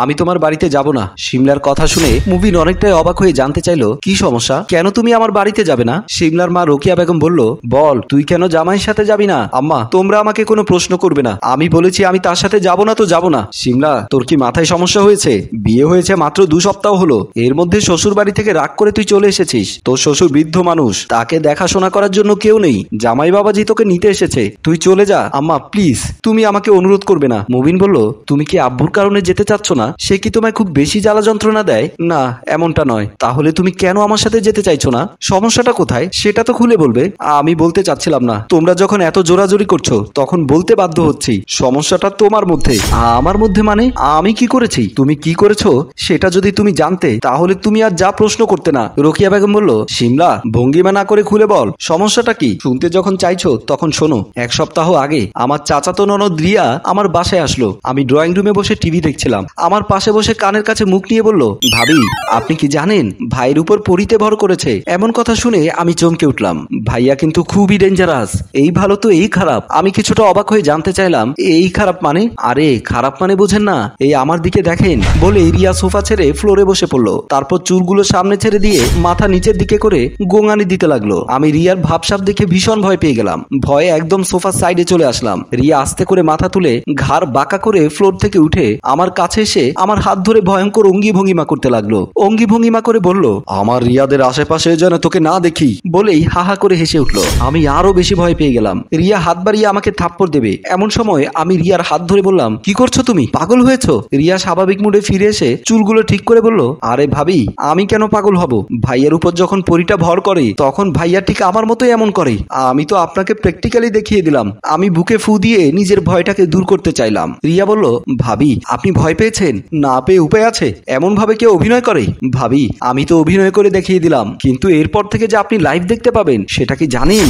আমি তোমার বাড়িতে যাব না। শিমলার কথা শুনে মুবিন অনেকটাই অবাক হয়ে জানতে চাইলো কি সমস্যা, কেন তুমি আমার বাড়িতে যাবে না? শিমলার মা রোকিয়া বেগম বলল, বল তুই কেন জামাইয়ের সাথে যাবি না? আম্মা, তোমরা আমাকে কোনো প্রশ্ন করবে না। আমি বলেছি আমি তার সাথে যাব না তো যাব না। শিমলা, তোর কি মাথায় সমস্যা হয়েছে? বিয়ে হয়েছে মাত্র 2 সপ্তাহ হলো, এর মধ্যে শ্বশুর বাড়ি থেকে রাগ করে তুই চলে এসেছিস। তোর শ্বশুর বৃদ্ধ মানুষ, তাকে দেখাশোনা করার জন্য কেউ নেই। জামাই বাবাজি তোকে নিতে এসেছে, তুই চলে যা। আম্মা প্লিজ, তুমি আমাকে অনুরোধ করবে না। মুবিন বলল, তুমি কি আব্বুর কারণে যেতে চাচ্ছ না? সে কি তোমায় খুব বেশি জ্বালা যন্ত্রণা দেয়? না, এমনটা নয়। তাহলে তুমি কেন আমার সাথে যেতে চাইছো না? সমস্যাটা কোথায় সেটা তো খুলে বলবে। আমি বলতে চাচ্ছিলাম না, তোমরা যখন এত জোরাজোরি করছো তখন বলতে বাধ্য হচ্ছি। সমস্যাটা তোমার মধ্যে। আমার মধ্যে মানে? আমি কি করেছি? তুমি কি করেছো সেটা যদি তুমি জানতে তাহলে তুমি আর যা প্রশ্ন করতে না। রোকিয়া বেগম বলল, শিমলা, ভঙ্গিমা না করে খুলে বল, সমস্যাটা কি? শুনতে যখন চাইছো তখন শোনো। 1 সপ্তাহ আগে আমার চাচাতো ননদ রিয়া আমার বাসায় আসলো। আমি ড্রয়িং রুমে বসে টিভি দেখছিলাম। আমার পাশে বসে কানের কাছে মুখ নিয়ে বলল, ভাবি, আপনি কি জানেন ভাইয়ের উপর পরিতে ভর করেছে? এমন কথা শুনে আমি চমকে উঠলাম। ভাইয়া কিন্তু খুবই ডেঞ্জারাস। এই ভালো তো এই খারাপ। আমি কিছুটা অবাক হয়ে জানতে চাইলাম, এই খারাপ মানে? আরে খারাপ মানে বোঝেন না? এই আমার দিকে দেখেন বলে রিয়া সোফা ছেড়ে ফ্লোরে বসে পড়লো। তারপর চুলগুলো সামনে ছেড়ে দিয়ে মাথা নিচের দিকে করে গোঙানি দিতে লাগলো। আমি রিয়ার ভাবসাব দেখে ভীষণ ভয় পেয়ে গেলাম। ভয়ে একদম সোফার সাইডে চলে আসলাম। রিয়া আস্তে করে মাথা তুলে ঘাড় বাঁকা করে ফ্লোর থেকে উঠে আমার কাছে এসে আমার হাত ধরে ভয়ঙ্কর অঙ্গি ভঙ্গিমা করতে লাগলো। অঙ্গি ভঙ্গিমা করে বলল, আমার রিয়াদের আশেপাশে যেন তোকে না দেখি, বলেই হাহা করে হেসে উঠলো। আমি আরো বেশি ভয় পেয়ে গেলাম। রিয়া হাত বাড়িয়ে আমাকে থাপ্পড় দেবে এমন সময় আমি রিয়ার হাত ধরে বললাম, কি করছো তুমি? পাগল হয়েছো? রিয়া স্বাভাবিক মুডে ফিরে এসে চুলগুলো ঠিক করে বলল, আরে ভাবি, আমি কেন পাগল হব? ভাইয়ের উপর যখন পরিটা ভর করে তখন ভাইয়া ঠিক আমার মতোই এমন করে। আমি তো আপনাকে প্র্যাকটিক্যালি দেখিয়ে দিলাম। আমি বুকে ফু দিয়ে নিজের ভয়টাকে দূর করতে চাইলাম। রিয়া বলল, ভাবি, আপনি ভয় পেয়েছেন? না পেয়ে উপায় আছে? এমন ভাবে কেউ অভিনয় করে? ভাবি, আমি তো অভিনয় করে দেখিয়ে দিলাম, কিন্তু এরপর থেকে যে আপনি লাইভ দেখতে পাবেন সেটা কি জানেন?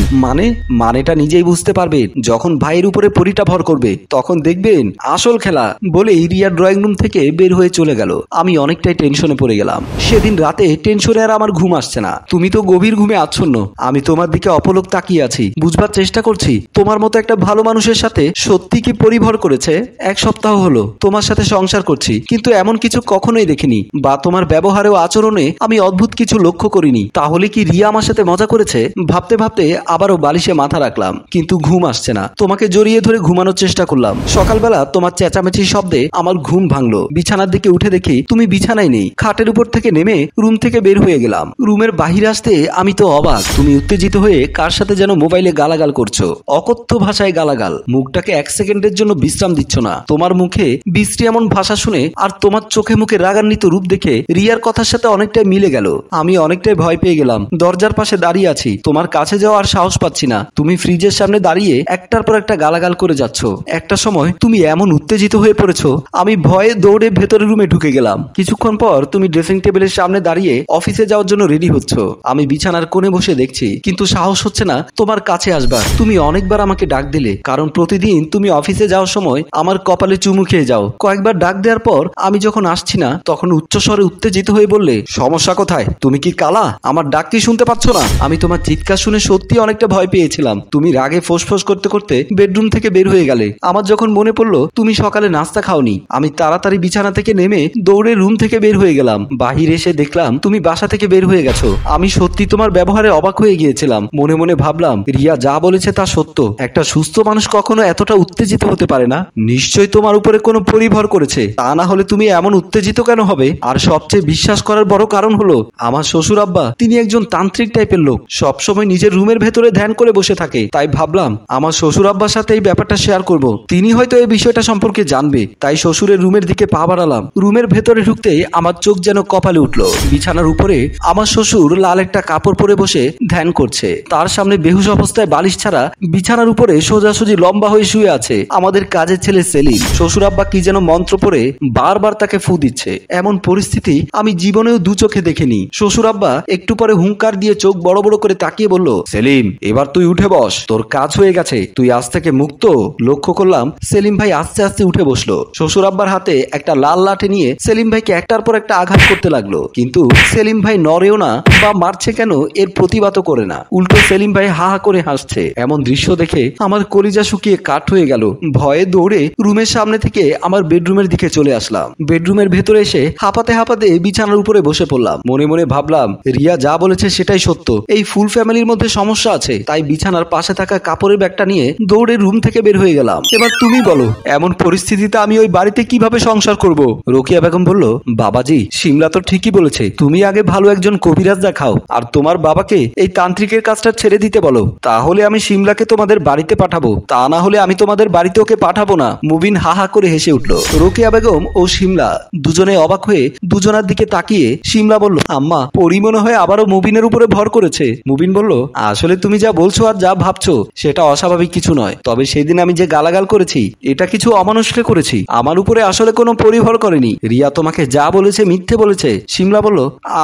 মানেটা নিজেই বুঝতে পারবেন যখন ভাইয়ের উপরে পরিটা ভর করবে, তখন দেখবেন আসল খেলা। বলে রিয়া ড্রয়িং রুম থেকে বের হয়ে চলে গেল। আমি অনেকটাই টেনশনে পড়ে গেলাম। সেদিন রাতে টেনশনে আর আমার ঘুম আসছে না। তুমি তো গভীর ঘুমে আচ্ছন্ন। আমি তোমার দিকে অপলক তাকিয়ে আছি, বুঝবার চেষ্টা করছি তোমার মতো একটা ভালো মানুষের সাথে সত্যি কি পরিভর করেছে। 1 সপ্তাহ হলো তোমার সাথে সংসার করছি, কিন্তু এমন কিছু কখনোই দেখিনি, বা তোমার ব্যবহারে ও আচরণে আমি অদ্ভুত কিছু লক্ষ্য করিনি। তাহলে কি রিয়া আমার সাথে মজা করেছে? ভাবতে ভাবতে আবারও বালিশে মাথা রাখলাম, কিন্তু ঘুম আসছে না। তোমাকে জড়িয়ে ধরে ঘুমানোর চেষ্টা করলাম। সকালবেলা তোমার চেঁচামেচির শব্দে আমার ঘুম ভাঙলো। বিছানার দিকে উঠে দেখি তুমি বিছানায় নেই। খাটের উপর থেকে নেমে রুম থেকে বের হয়ে গেলাম। রুমের বাহিরে আসতে আমি তো অবাক। তুমি উত্তেজিত হয়ে কার সাথে যেন মোবাইলে গালাগাল করছো, অকথ্য ভাষায় গালাগাল। মুখটাকে 1 সেকেন্ডের জন্য বিশ্রাম দিচ্ছ না। তোমার মুখে বিশ্রী এমন ভাষা শুনে আর তোমার চোখে মুখে রাগান্বিত রূপ দেখে রিয়ার কথার সাথে অনেকটাই মিলে গেল। আমি অনেকটাই ভয় পেয়ে গেলাম। দরজার পাশে দাঁড়িয়ে আছি, তোমার কাছে যাওয়ার সাহস পাচ্ছি না। তুমি ফ্রিজের সামনে দাঁড়িয়ে একটার পর একটা গালাগাল করে যাচ্ছ। একটা সময় তুমি এমন উত্তেজিত হয়ে পড়েছো, আমি ভয়ে দৌড়ে ভেতরের রুমে ঢুকে গেলাম। কিছুক্ষণ পর তুমি ড্রেসিং টেবিলের সামনে দাঁড়িয়ে অফিসে যাওয়ার জন্য রেডি হচ্ছ। আমি বিছানার কোণে বসে দেখছি, কিন্তু সাহস হচ্ছে না তোমার কাছে আসবার। তুমি অনেকবার আমাকে ডাক দিলে, কারণ প্রতিদিন তুমি অফিসে যাওয়ার সময় আমার কপালে চুমু খেয়ে যাও। কয়েকবার ডাক দেওয়ার পর আমি যখন আসছি না, তখন উচ্চস্বরে উত্তেজিত হয়ে বললে, সমস্যা কোথায়? তুমি কি কালা? আমার ডাক কি শুনতে পাচ্ছ না? আমি তোমার চিৎকার শুনে সত্যি অনেকটা ভয় পেয়েছিলাম। তুমি রাগে ফোঁস করতে করতে বেডরুম থেকে বের হয়ে গেলে। আমার যখন মনে পড়লো তুমি সকালে নাস্তা খাওনি, আমি তাড়াতাড়ি বিছানা থেকে নেমে দৌড়ে রুম থেকে বের হয়ে গেলাম। বাহিরে এসে দেখলাম তুমি বাসা থেকে বের হয়ে গেছো। আমি সত্যি তোমার ব্যবহারে অবাক হয়ে গিয়েছিলাম। মনে মনে ভাবলাম, রিয়া যা বলেছে তা সত্য। একটা সুস্থ মানুষ কখনো এতটা উত্তেজিত হতে পারে না। নিশ্চয়ই তোমার উপরে কোনো পরিভর করেছে, তা না হলে তুমি এমন উত্তেজিত কেন হবে? আর সবচেয়ে বিশ্বাস করার বড় কারণ হলো আমার শ্বশুর আব্বা, তিনি একজন তান্ত্রিক টাইপের লোক। সবসময় নিজের রুমের ভেতরে ধ্যান করে বসে থাকে। তাই ভাবলাম আমার শ্বশুর আব্বার সাথে এই ব্যাপারটা শেয়ার করব। তিনি হয়তো এই বিষয়টা সম্পর্কে জানবে। তাই শ্বশুরের রুমের দিকে পা বাড়ালাম। রুমের ভেতরে ঢুকতেই আমার চোখ যেন কপালে উঠলো। বিছানার উপরে আমার শ্বশুর লাল একটা কাপড় পরে বসে ধ্যান করছে। তার সামনে বেহুশ অবস্থায় বালিশ ছাড়া বিছানার উপরে সোজাসুজি লম্বা হয়ে শুয়ে আছে আমাদের কাজের ছেলে সেলিম। শ্বশুর আব্বা কি যেন মন্ত্র পড়ে বারবার তাকে ফু দিচ্ছে। এমন পরিস্থিতি আমি জীবনেও 2 চোখে দেখিনি। শ্বশুর আব্বা একটু পরে হুঙ্কার দিয়ে চোখ বড় বড় করে তাকিয়ে বলল, সেলিম, এবার তুই উঠে বস, তোর কাজ হয়ে গেছে, তুই আজ থেকে মুক্ত। লক্ষ্য করলাম সেলিম ভাই আস্তে আস্তে উঠে বসলো। শ্বশুর আব্বার হাতে একটা লাল লাঠি নিয়ে সেলিম ভাইকে একটার পর একটা আঘাত করতে লাগলো, কিন্তু সেলিম ভাই নড়েও না বা মারছে কেন এর প্রতিবাদও করে না। উল্টো সেলিম ভাই হা হা করে হাসছে। এমন দৃশ্য দেখে আমার কলিজা শুকিয়ে কাঠ হয়ে গেল। ভয়ে দৌড়ে রুমের সামনে থেকে আমার বেডরুমের দিকে চলে চলে আসলাম। বেডরুমের ভেতরে এসে হাঁপাতে হাঁপাতে বিছানার উপরে বসে পড়লাম। মনে মনে ভাবলাম রিয়া যা বলেছে সেটাই সত্য। এই ফুল ফ্যামিলির মধ্যে সমস্যা আছে। তাই বিছানার পাশে থাকা কাপড়ের ব্যাগটা নিয়ে দৌড়ে রুম থেকে বের হয়ে গেলাম। এবার তুমি বলো এমন পরিস্থিতিতে আমি ওই বাড়িতে কিভাবে সংসার করব? রোকেয়া বেগম বলল, বাবাজি শিমলা তো ঠিকই বলেছে, তুমি আগে ভালো একজন কবিরাজ দেখাও আর তোমার বাবাকে এই তান্ত্রিকের কাজটা ছেড়ে দিতে বলো, তাহলে আমি শিমলাকে তোমাদের বাড়িতে পাঠাবো, তা না হলে আমি তোমাদের বাড়িতে ওকে পাঠাবো না। মুবিন হা হা করে হেসে উঠল। রোকেয়া বেগম ও শিমলা দুজনে অবাক হয়ে দুজনার দিকে তাকিয়ে শিমলা বলল, আম্মা পরি মনে হয় আবারও মুবিনের উপরে ভর করেছে। মুবিন বলল, আসলে তুমি যা বলছো আর যা ভাবছো সেটা অস্বাভাবিক কিছু নয়, তবে সেদিন আমি যে গালাগাল করেছি এটা কিছু অমানুষকে করেছি, আমার উপরে আসলে কোনো পরিভর করেনি। রিয়া তোমাকে যা বলেছে মিথ্যে বলেছে। শিমলা বলল,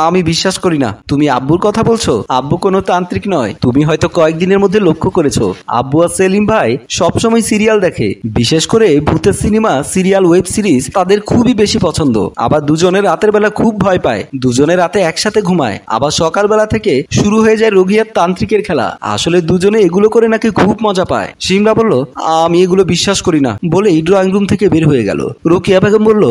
আমি বিশ্বাস করি না। তুমি আব্বুর কথা বলছো? আব্বু কোনো তান্ত্রিক নয়। তুমি হয়তো কয়েকদিনের মধ্যে লক্ষ্য করেছো আব্বু আর সেলিম ভাই সবসময় সিরিয়াল দেখে, বিশেষ করে ভূতের সিনেমা, সিরিয়াল, ওয়েব সিরিজ তাদের খুবই বেশি পছন্দ। আবার দুজনে রাতের বেলা খুব ভয় পায়, দুজনে রাতে একসাথে ঘুমায়, আবার সকালবেলা থেকে শুরু হয়ে যায় রোগিয়ার তান্ত্রিকের খেলা। আসলে দুজনে এগুলো করে নাকি খুব মজা পায়। শিমলা বলল, আমি এগুলো বিশ্বাস করি না বলেই ড্রয়িং রুম থেকে বের হয়ে গেল। রোকেয়া বেগম বলল,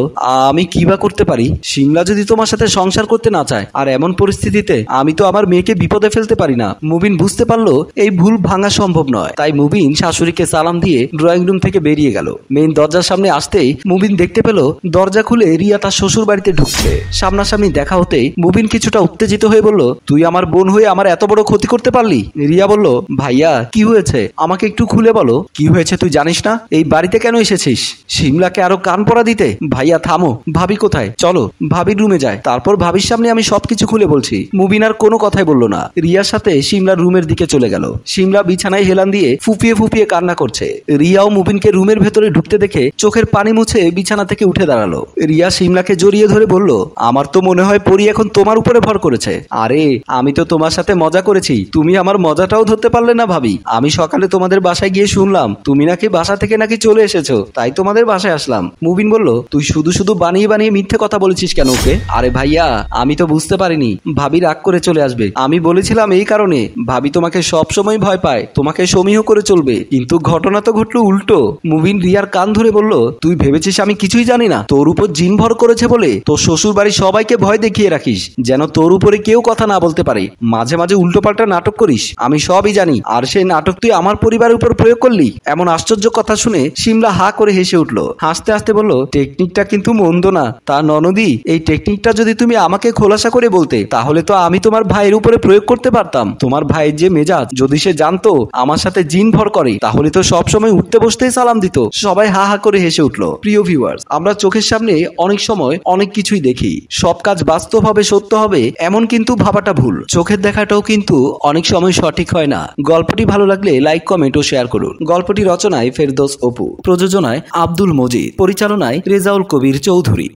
আমি কি বা করতে পারি? শিমলা যদি তোমার সাথে সংসার করতে না চায়, আর এমন পরিস্থিতিতে আমি তো আমার মেয়েকে বিপদে ফেলতে পারি না। মুবিন বুঝতে পারলো এই ভুল ভাঙা সম্ভব নয়, তাই মুবিন শাশুড়িকে সালাম দিয়ে ড্রয়িং রুম থেকে বেরিয়ে গেল। মেইন দরজার সামনে আসতেই মুবিন দেখতে পেল দরজা খুলে রিয়া তার শ্বশুর বাড়িতে ঢুকছে। সামনাসামনি দেখা হতেই মুবিন কিছুটা উত্তেজিত হয়ে বলল, তুই আমার বোন হয়ে আমার এত বড় ক্ষতি করতে পারলি? রিয়া বলল, ভাইয়া কি হয়েছে আমাকে একটু খুলে বলো। কি হয়েছে তুই জানিস না? এই বাড়িতে কেন এসেছিস? শিমলাকে আরো কান পড়া দিতে? ভাইয়া থামো, ভাবি কোথায়? চলো ভাবির রুমে যায়, তারপর ভাবির সামনে আমি সবকিছু খুলে বলছি। মুবিন আর কোনো কথাই বলল না, রিয়ার সাথে শিমলার রুমের দিকে চলে গেল। শিমলা বিছানায় হেলান দিয়ে ফুপিয়ে ফুপিয়ে কান্না করছে। রিয়াও মুবিনকে রুমের ভেতরে ঢুকতে দেখে চোখের পানি মুছে বিছানা থেকে উঠে দাঁড়ালো। রিয়া শিমলাকে জড়িয়ে ধরে বলল, আমার তো মনে হয় পরি এখন তোমার উপরে ভর করেছে। আরে আমি তো তোমার সাথে মজা করেছি, তুমি আমার মজাটাও ধরতে পারলে না ভাবি। আমি সকালে তোমাদের বাসায় গিয়ে শুনলাম তুমি নাকি বাসা থেকে নাকি চলে এসেছো, তাই তোমাদের বাসায় আসলাম। মুবিন বলল, তুই শুধু শুধু বানিয়ে বানিয়ে মিথ্যে কথা বলেছিস কেন ওকে? আরে ভাইয়া আমি তো বুঝতে পারিনি ভাবি রাগ করে চলে আসবে। আমি বলেছিলাম এই কারণে, ভাবি তোমাকে সব সময় ভয় পায়, তোমাকে সমীহ করে চলবে, কিন্তু ঘটনা তো ঘটলো উল্টো। মুবিন রিয়ার কান ধরে বলল, তুই ভেবেছিস আমি কিছুই জানি না? তোর উপর জিন ভর করেছে বলে তোর শ্বশুর বাড়ির সবাইকে ভয় দেখিয়ে রাখিস যেন তোর উপরে কেউ কথা না বলতে পারে। মাঝে মাঝে উল্টোপাল্টা নাটক করিস, আমি সবই জানি, আর সেই নাটক তুই আমার পরিবারের উপর প্রয়োগ করলি। এমন আশ্চর্য কথা শুনে শিমলা হা করে হেসে উঠল। হাসতে হাসতে বলল, টেকনিকটা কিন্তু মন্দ না। তা ননদি, এই টেকনিকটা যদি তুমি আমাকে খোলাসা করে বলতে তাহলে তো আমি তোমার ভাইয়ের উপরে প্রয়োগ করতে পারতাম। তোমার ভাইয়ের যে মেজাজ, যদি সে জানতো আমার সাথে জিন ভর করে তাহলে তো সবসময় উঠতে বসতেই সালাম দিত। সবাই হা হা করে হেসে উঠল। প্রিয় ভিউয়ার্স, আমরা চোখের সামনে অনেক সময় অনেক কিছুই দেখি, সব কাজ বাস্তব হবে, সত্য হবে এমন কিন্তু ভাবাটা ভুল। চোখের দেখাটাও কিন্তু অনেক সময় সঠিক হয় না। গল্পটি ভালো লাগলে লাইক, কমেন্ট ও শেয়ার করুন। গল্পটি রচনায় ফেরদৌস অপু, প্রযোজনায় আব্দুল মজিদ, পরিচালনায় রেজাউল কবির চৌধুরী।